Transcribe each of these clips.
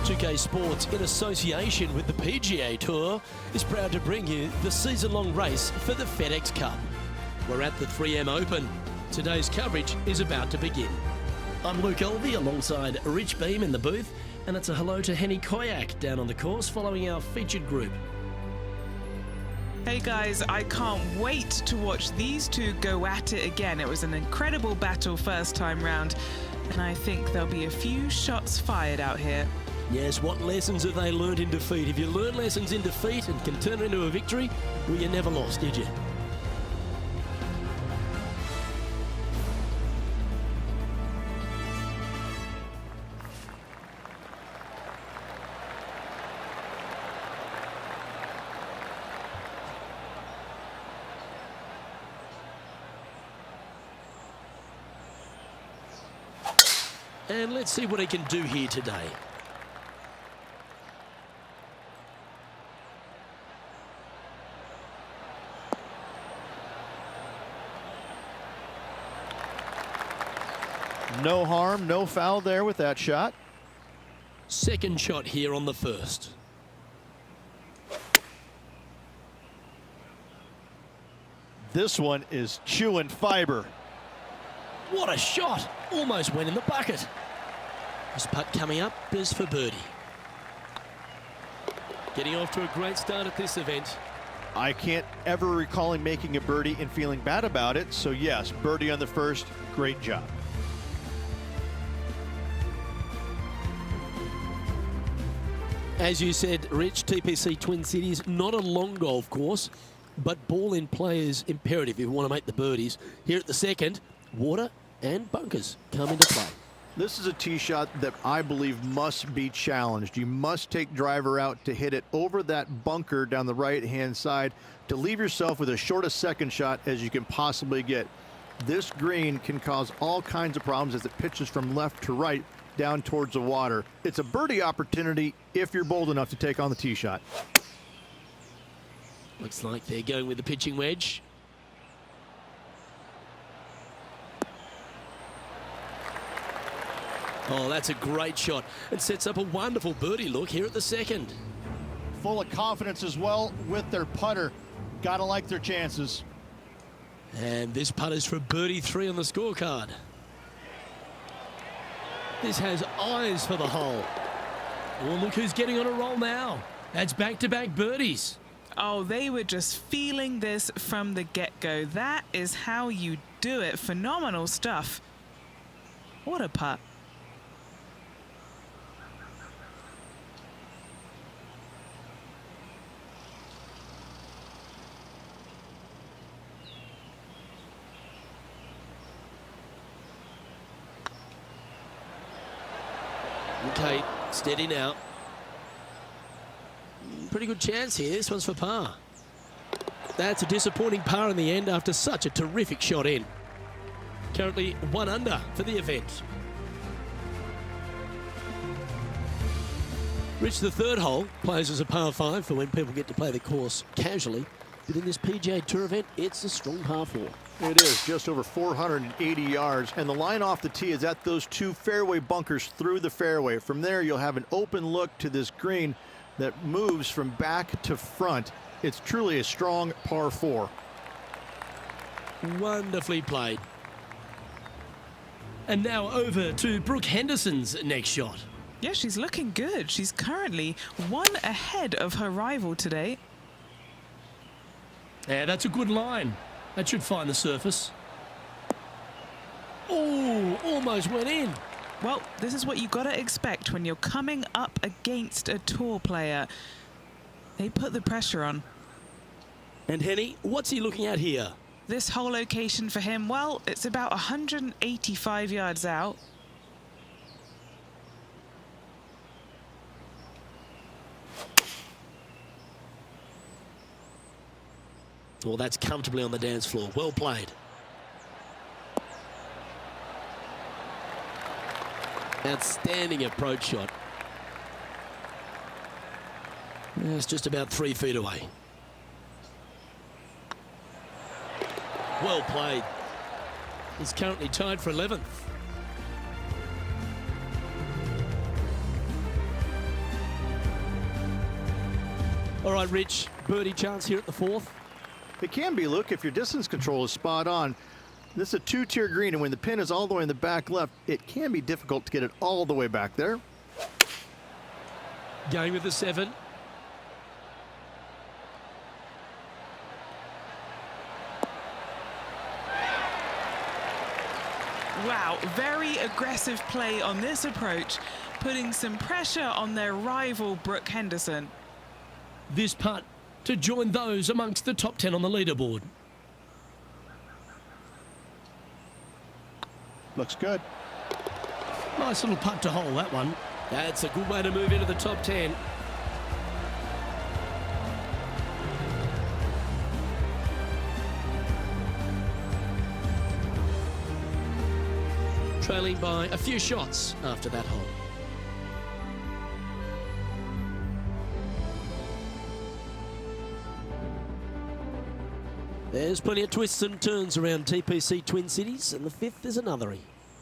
2K Sports, in association with the PGA Tour, is proud to bring you the season-long race for the FedEx Cup. We're at the 3M Open. Today's coverage is about to begin. I'm Luke Elvey alongside Rich Beam in the booth, and it's a hello to Henny Koyak down on the course following our featured group. Hey guys, I can't wait to watch these two go at it again. It was an incredible battle first time round, and I think there'll be a few shots fired out here. Yes, what lessons have they learned in defeat? If you learn lessons in defeat and can turn it into a victory, well, you never lost, did you? And let's see what he can do here today. No harm, no foul there with that shot. Second shot here on the first. This one is chewing fiber. What a shot! Almost went in the bucket. This putt coming up is for birdie. Getting off to a great start at this event. I can't ever recall him making a birdie and feeling bad about it. So yes, birdie on the first, great job. As you said, Rich, TPC Twin Cities, not a long golf course, but ball in play is imperative if you want to make the birdies. Here at the second, water and bunkers come into play. This is a tee shot that I believe must be challenged. You must take driver out to hit it over that bunker down the right-hand side to leave yourself with as short a second shot as you can possibly get. This green can cause all kinds of problems as it pitches from left to right down towards the water. It's a birdie opportunity if you're bold enough to take on the tee shot. Looks like they're going with the pitching wedge. Oh, that's a great shot. It sets up a wonderful birdie look here at the second. Full of confidence as well with their putter. Gotta like their chances. And this putt is for birdie 3 on the scorecard. This has eyes for the hole. Oh, look who's getting on a roll now. That's back-to-back birdies. Oh, they were just feeling this from the get-go. That is how you do it. Phenomenal stuff. What a putt. Okay, steady now. Pretty good chance here. This one's for par. That's a disappointing par in the end after such a terrific shot in. Currently 1 under for the event. Rich, the third hole plays as a par 5 for when people get to play the course casually. But in this PGA Tour event, it's a strong par 4. It is just over 480 yards, and the line off the tee is at those 2 fairway bunkers through the fairway. From there, you'll have an open look to this green that moves from back to front. It's truly a strong par 4. Wonderfully played. And now over to Brooke Henderson's next shot. Yeah, she's looking good. She's currently 1 ahead of her rival today. Yeah, that's a good line. That should find the surface. Oh, almost went in. Well, this is what you got to expect when you're coming up against a tour player. They put the pressure on. And Henny, what's he looking at here? This whole location for him, well, it's about 185 yards out. Well, that's comfortably on the dance floor. Well played. Outstanding approach shot. It's just about 3 feet away. Well played. He's currently tied for 11th. All right, Rich, birdie chance here at the fourth. It can be, look, if your distance control is spot on. This is a two-tier green, and when the pin is all the way in the back left, it can be difficult to get it all the way back there. Going with the 7. Wow, very aggressive play on this approach, putting some pressure on their rival Brooke Henderson. This putt to join those amongst the top 10 on the leaderboard. Looks good. Nice little putt to hole, that one. That's a good way to move into the top 10. Trailing by a few shots after that hole. There's plenty of twists and turns around TPC Twin Cities, and the 5th is another.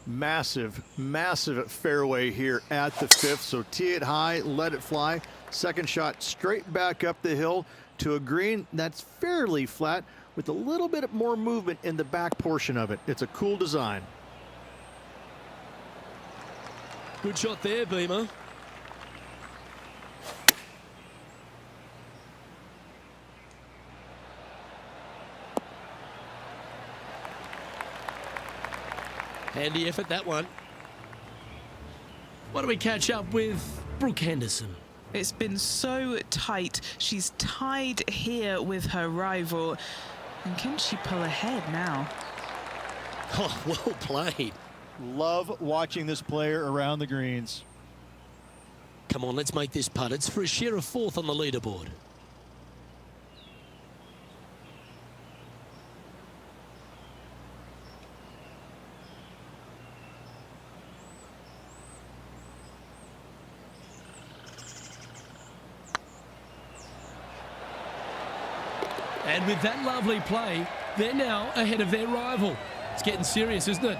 Massive, massive fairway here at the 5th, so tee it high, let it fly. Second shot straight back up the hill to a green that's fairly flat with a little bit more movement in the back portion of it. It's a cool design. Good shot there, Beamer. Handy effort, that one. Why don't we catch up with Brooke Henderson? It's been so tight. She's tied here with her rival. And can she pull ahead now? Oh, well played. Love watching this player around the greens. Come on, let's make this putt. It's for a share of 4th on the leaderboard. And with that lovely play, they're now ahead of their rival. It's getting serious, isn't it?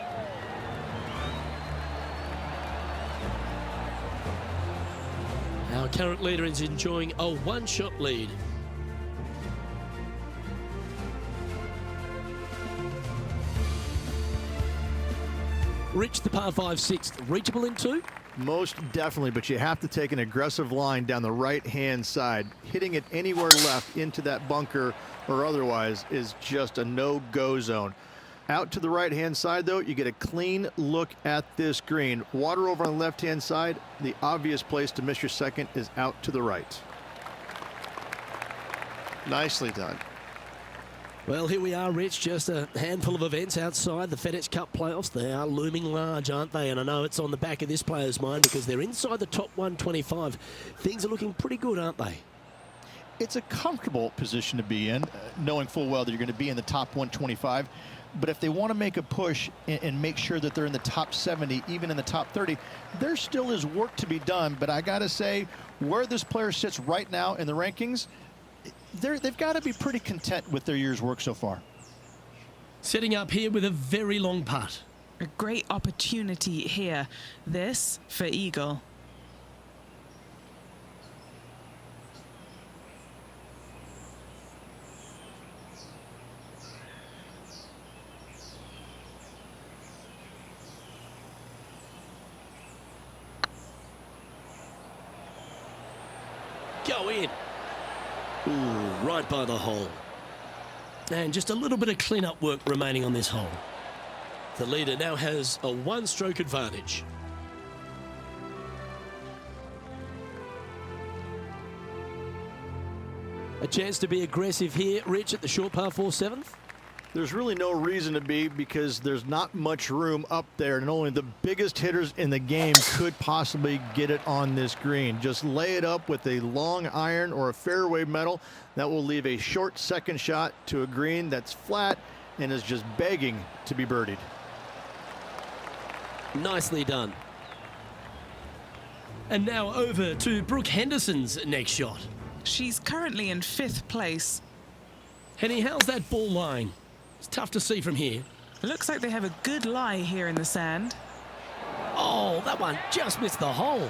Our current leader is enjoying a one-shot lead. Rich, the par 5 6th, reachable in 2? Most definitely, but you have to take an aggressive line down the right-hand side. Hitting it anywhere left into that bunker or otherwise is just a no-go zone. Out to the right-hand side, though, you get a clean look at this green. Water over on the left-hand side. The obvious place to miss your second is out to the right. Nicely done. Well, here we are, Rich. Just a handful of events outside the FedEx Cup playoffs. They are looming large, aren't they? And I know it's on the back of this player's mind because they're inside the top 125. Things are looking pretty good, aren't they? It's a comfortable position to be in, knowing full well that you're going to be in the top 125. But if they want to make a push and make sure that they're in the top 70, even in the top 30, there still is work to be done. But I got to say, where this player sits right now in the rankings, they've got to be pretty content with their year's work so far. Setting up here with a very long putt. A great opportunity here. This for eagle. Go in. Ooh, right by the hole. And just a little bit of clean-up work remaining on this hole. The leader now has a one-stroke advantage. A chance to be aggressive here, Rich, at the short par 4 7th. There's really no reason to be because there's not much room up there, and only the biggest hitters in the game could possibly get it on this green. Just lay it up with a long iron or a fairway metal. That will leave a short second shot to a green that's flat and is just begging to be birdied. Nicely done. And now over to Brooke Henderson's next shot. She's currently in 5th place. Henny, how's that ball lying? It's tough to see from here. Looks like they have a good lie here in the sand. Oh, that one just missed the hole.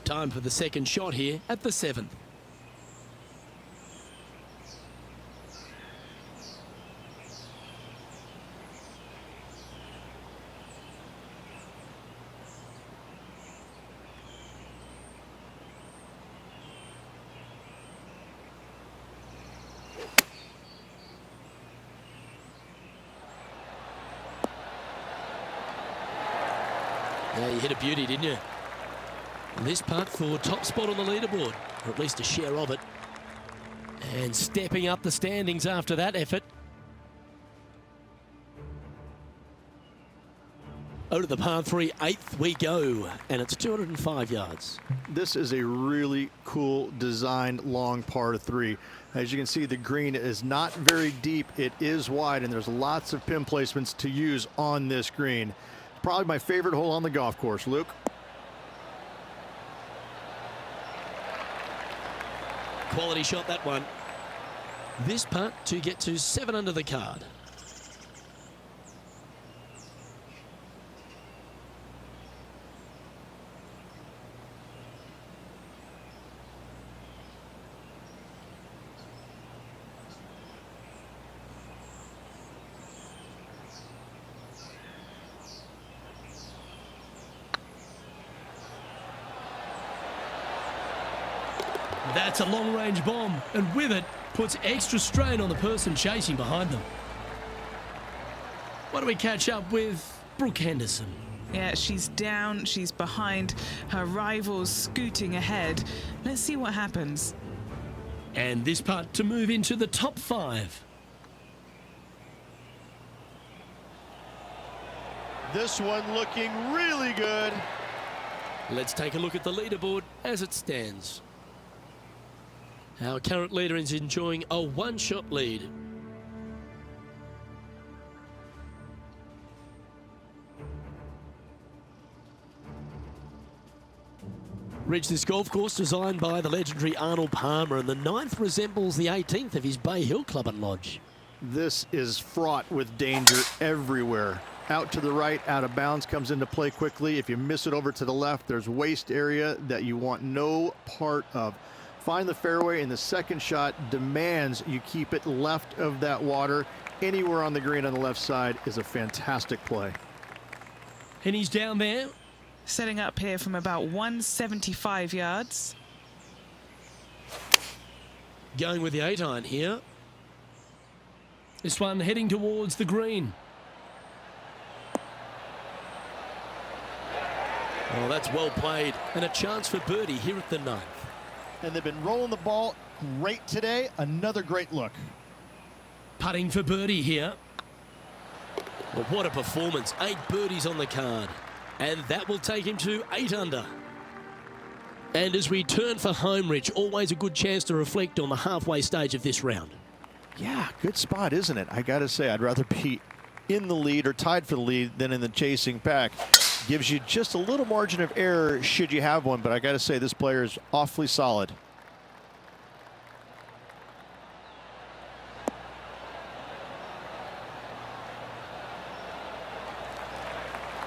Time for the second shot here at the 7th. Yeah, you hit a beauty, didn't you? And this putt for top spot on the leaderboard, or at least a share of it. And stepping up the standings after that effort. Out of the par 3, 8th we go, and it's 205 yards. This is a really cool designed long par 3. As you can see, the green is not very deep. It is wide, and there's lots of pin placements to use on this green. Probably my favorite hole on the golf course. Luke? Quality shot, that one. This putt to get to 7 under the card. That's a long-range bomb, and with it, puts extra strain on the person chasing behind them. Why don't we catch up with Brooke Henderson? Yeah, she's down, she's behind, her rivals scooting ahead. Let's see what happens. And this putt to move into the top 5. This one looking really good. Let's take a look at the leaderboard as it stands. Our current leader is enjoying a 1-shot lead. Ridge, this golf course designed by the legendary Arnold Palmer, and the 9th resembles the 18th of his Bay Hill Club and Lodge. This is fraught with danger everywhere. Out to the right, out of bounds comes into play quickly. If you miss it over to the left, there's waste area that you want no part of. Find the fairway, and the second shot demands you keep it left of that water. Anywhere on the green on the left side is a fantastic play. And he's down there. Setting up here from about 175 yards. Going with the 8-iron here. This one heading towards the green. Oh, that's well played, and a chance for birdie here at the 9th. And they've been rolling the ball great today. Another great look. Putting for birdie here. Well, what a performance. 8 birdies on the card. And that will take him to 8 under. And as we turn for home, Rich, always a good chance to reflect on the halfway stage of this round. Yeah, good spot, isn't it? I got to say, I'd rather be in the lead or tied for the lead than in the chasing pack. Gives you just a little margin of error should you have one, but I got to say this player is awfully solid.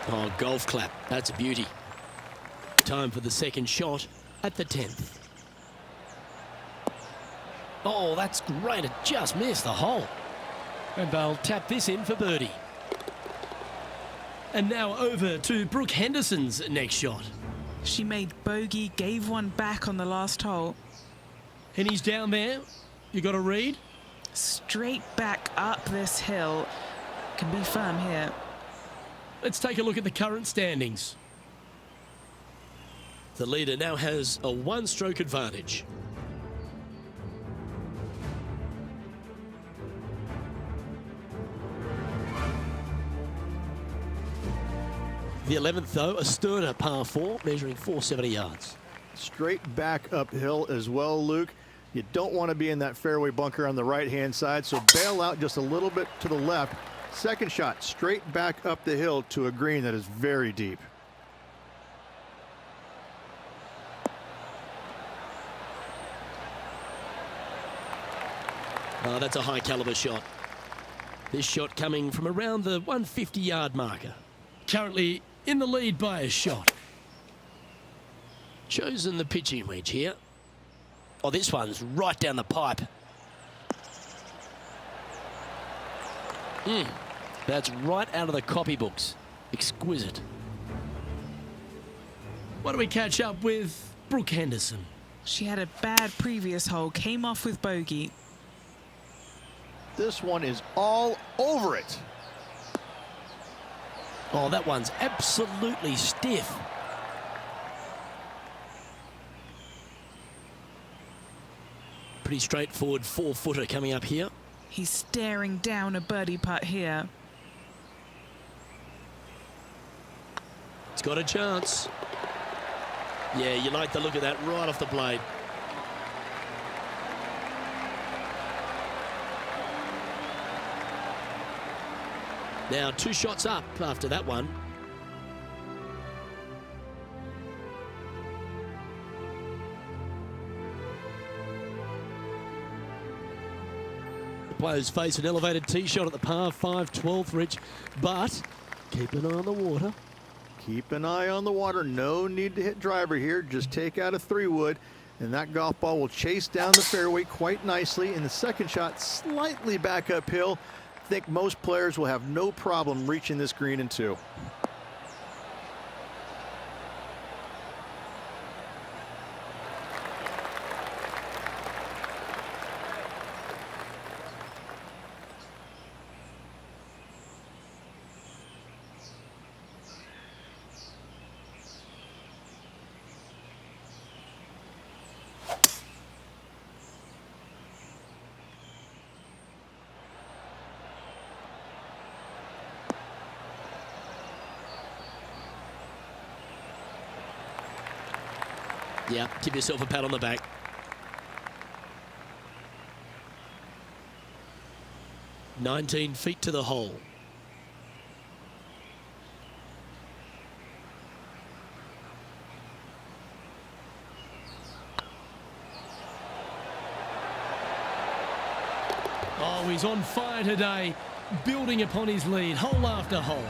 Oh, golf clap. That's a beauty. Time for the second shot at the 10th. Oh, that's great. It just missed the hole. And they'll tap this in for birdie. And now over to Brooke Henderson's next shot. She made bogey, gave one back on the last hole. And he's down there. You got a read? Straight back up this hill. Can be firm here. Let's take a look at the current standings. The leader now has a 1-stroke advantage. The 11th, though, a sterner par 4, measuring 470 yards. Straight back uphill as well, Luke. You don't want to be in that fairway bunker on the right-hand side, so bail out just a little bit to the left. Second shot, straight back up the hill to a green that is very deep. Oh, that's a high-caliber shot. This shot coming from around the 150-yard marker. Currently in the lead by a shot. Chosen the pitching wedge here. Oh, this one's right down the pipe. That's right out of the copybooks. Exquisite. Why don't we catch up with Brooke Henderson? She had a bad previous hole, came off with bogey. This one is all over it. Oh, that one's absolutely stiff. Pretty straightforward 4-footer coming up here. He's staring down a birdie putt here. It's got a chance. Yeah, you like the look of that right off the blade. Now 2 shots up after that one. The players face an elevated tee shot at the par 5 12th ridge, but keep an eye on the water. Keep an eye on the water. No need to hit driver here. Just take out a 3-wood, and that golf ball will chase down the fairway quite nicely. In the second shot, slightly back uphill. I think most players will have no problem reaching this green in 2. Yeah, give yourself a pat on the back. "19 feet to the hole." Oh, he's on fire today, building upon his lead, hole after hole.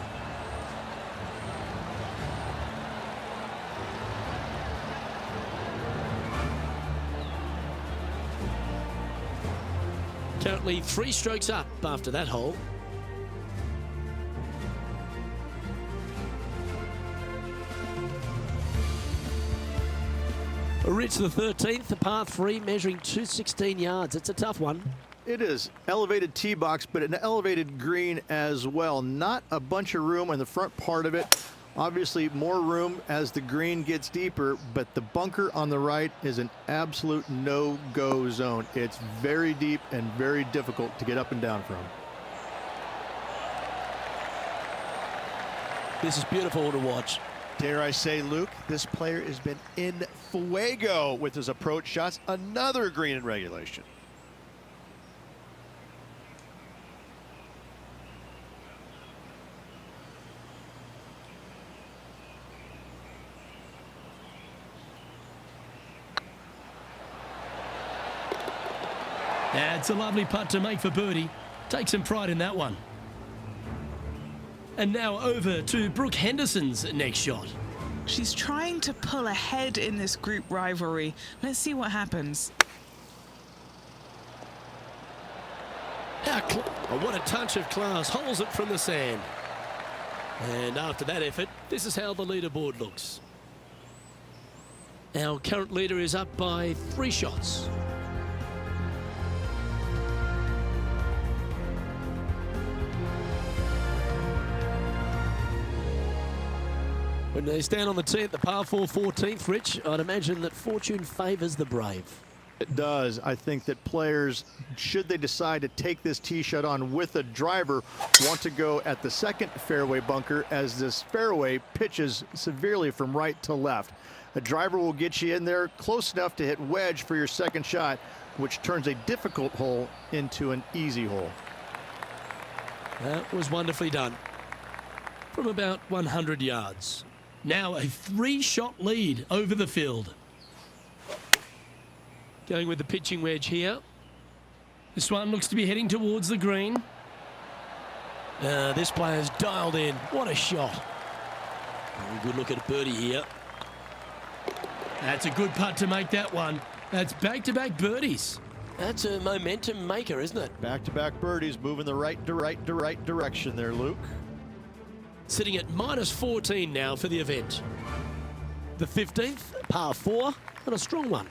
Currently 3 strokes up after that hole. Rich the 13th, the par 3, measuring 216 yards. It's a tough one. It is elevated tee box, but an elevated green as well. Not a bunch of room on the front part of it. Obviously more room as the green gets deeper, but the bunker on the right is an absolute no-go zone. It's very deep and very difficult to get up and down from. This is beautiful to watch. Dare I say, Luke, this player has been in fuego with his approach shots. Another green in regulation. That's a lovely putt to make for birdie. Take some pride in that one. And now over to Brooke Henderson's next shot. She's trying to pull ahead in this group rivalry. Let's see what happens. Oh, what a touch of class. Holds it from the sand. And after that effort, this is how the leaderboard looks. Our current leader is up by 3 shots. When they stand on the tee at the par 4 14th, Rich, I'd imagine that fortune favours the brave. It does. I think that players, should they decide to take this tee shot on with a driver, want to go at the second fairway bunker, as this fairway pitches severely from right to left. A driver will get you in there close enough to hit wedge for your second shot, which turns a difficult hole into an easy hole. That was wonderfully done. From about 100 yards. Now a 3-shot lead over the field. Going with the pitching wedge here. This one looks to be heading towards the green. This player's dialed in. What a shot. Good look at a birdie here. That's a good putt to make that one. That's back-to-back birdies. That's a momentum maker, isn't it? Back-to-back birdies, moving the right direction there, Luke. Sitting at -14 now for the event. The 15th, par 4, and a strong one.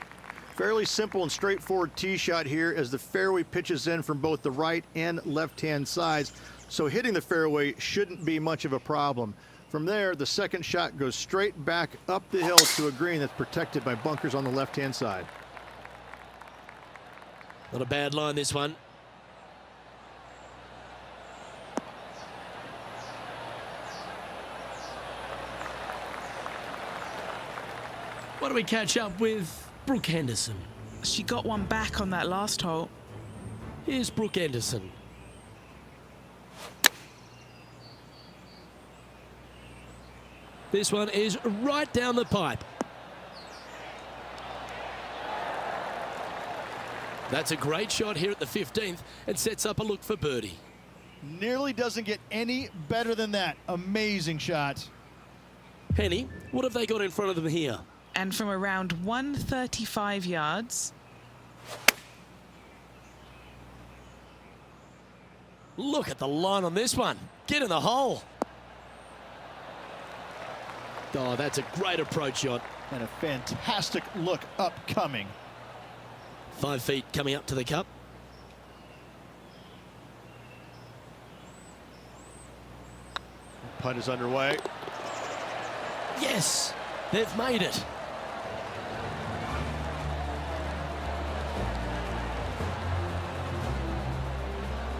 Fairly simple and straightforward tee shot here as the fairway pitches in from both the right and left-hand sides. So hitting the fairway shouldn't be much of a problem. From there, the second shot goes straight back up the hill to a green that's protected by bunkers on the left-hand side. Not a bad line, this one. What do we catch up with Brooke Henderson? She got one back on that last hole. Here's Brooke Henderson. This one is right down the pipe. That's a great shot here at the 15th and sets up a look for birdie. Nearly doesn't get any better than that. Amazing shot. Henny, what have they got in front of them here? And from around 135 yards. Look at the line on this one. Get in the hole. Oh, that's a great approach shot. And a fantastic look upcoming. 5 feet coming up to the cup. Putt is underway. Yes, they've made it.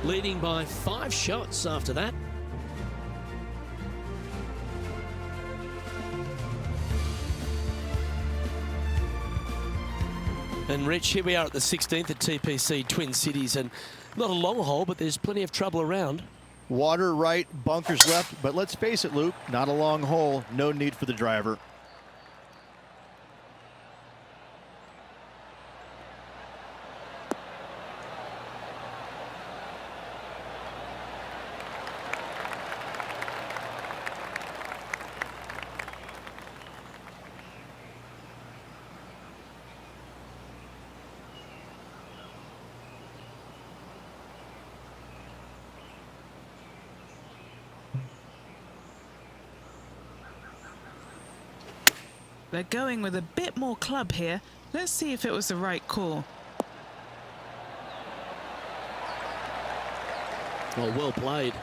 Leading by 5 shots after that. And Rich, here we are at the 16th at TPC Twin Cities, and not a long hole, but there's plenty of trouble around. Water right, bunkers left, but let's face it, Luke, not a long hole, no need for the driver. They're going with a bit more club here. Let's see if it was the right call. Well played.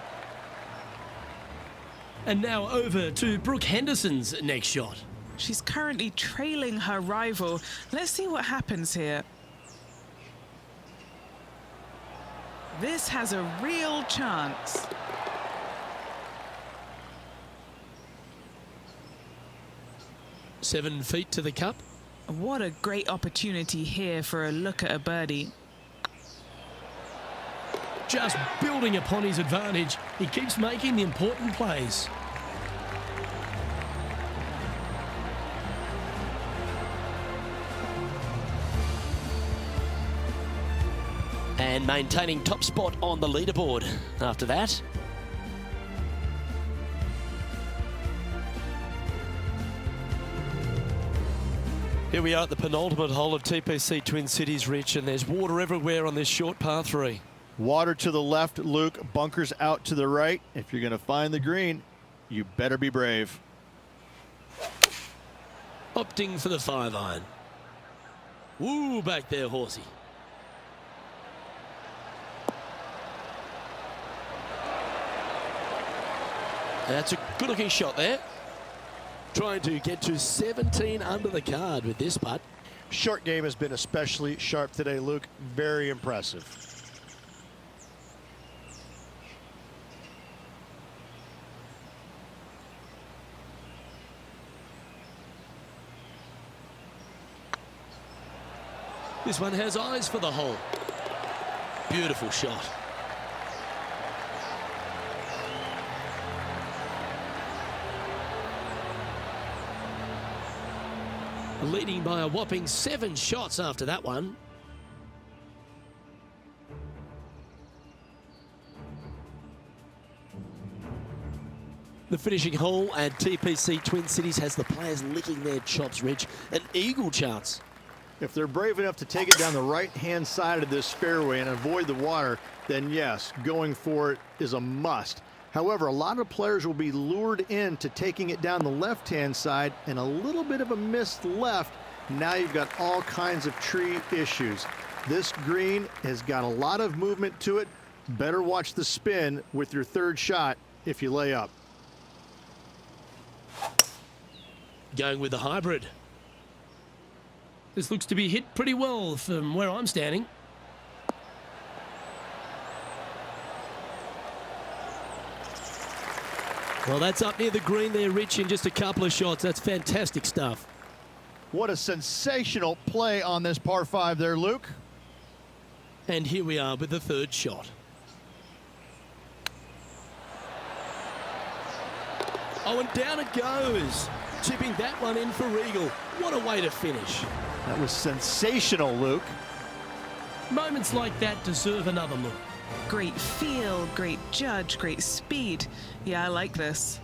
And now over to Brooke Henderson's next shot. She's currently trailing her rival. Let's see what happens here. This has a real chance. Seven feet to the cup. What a great opportunity here for a look at a birdie. Just building upon his advantage. He keeps making the important plays. And maintaining top spot on the leaderboard after that. Here we are at the penultimate hole of TPC Twin Cities, Rich, and there's water everywhere on this short par 3. Water to the left, Luke, bunkers out to the right. If you're going to find the green, you better be brave. Opting for the 5-iron. Woo, back there, horsey. That's a good-looking shot there. Trying to get to 17 under the card with this putt. Short game has been especially sharp today, Luke. Very impressive. This one has eyes for the hole. Beautiful shot. Leading by a whopping 7 shots after that one. The finishing hole at TPC Twin Cities has the players licking their chops, Rich. An eagle chance. If they're brave enough to take it down the right-hand side of this fairway and avoid the water, then yes, going for it is a must. However, a lot of players will be lured into taking it down the left-hand side, and a little bit of a missed left. Now you've got all kinds of tree issues. This green has got a lot of movement to it. Better watch the spin with your third shot if you lay up. Going with the hybrid. This looks to be hit pretty well from where I'm standing. Well, that's up near the green there, Rich, in just a couple of shots. That's fantastic stuff. What a sensational play on this par 5 there, Luke. And here we are with the third shot. Oh, and down it goes. Chipping that one in for eagle. What a way to finish. That was sensational, Luke. Moments like that deserve another look. Great feel, great judge, great speed. Yeah, I like this.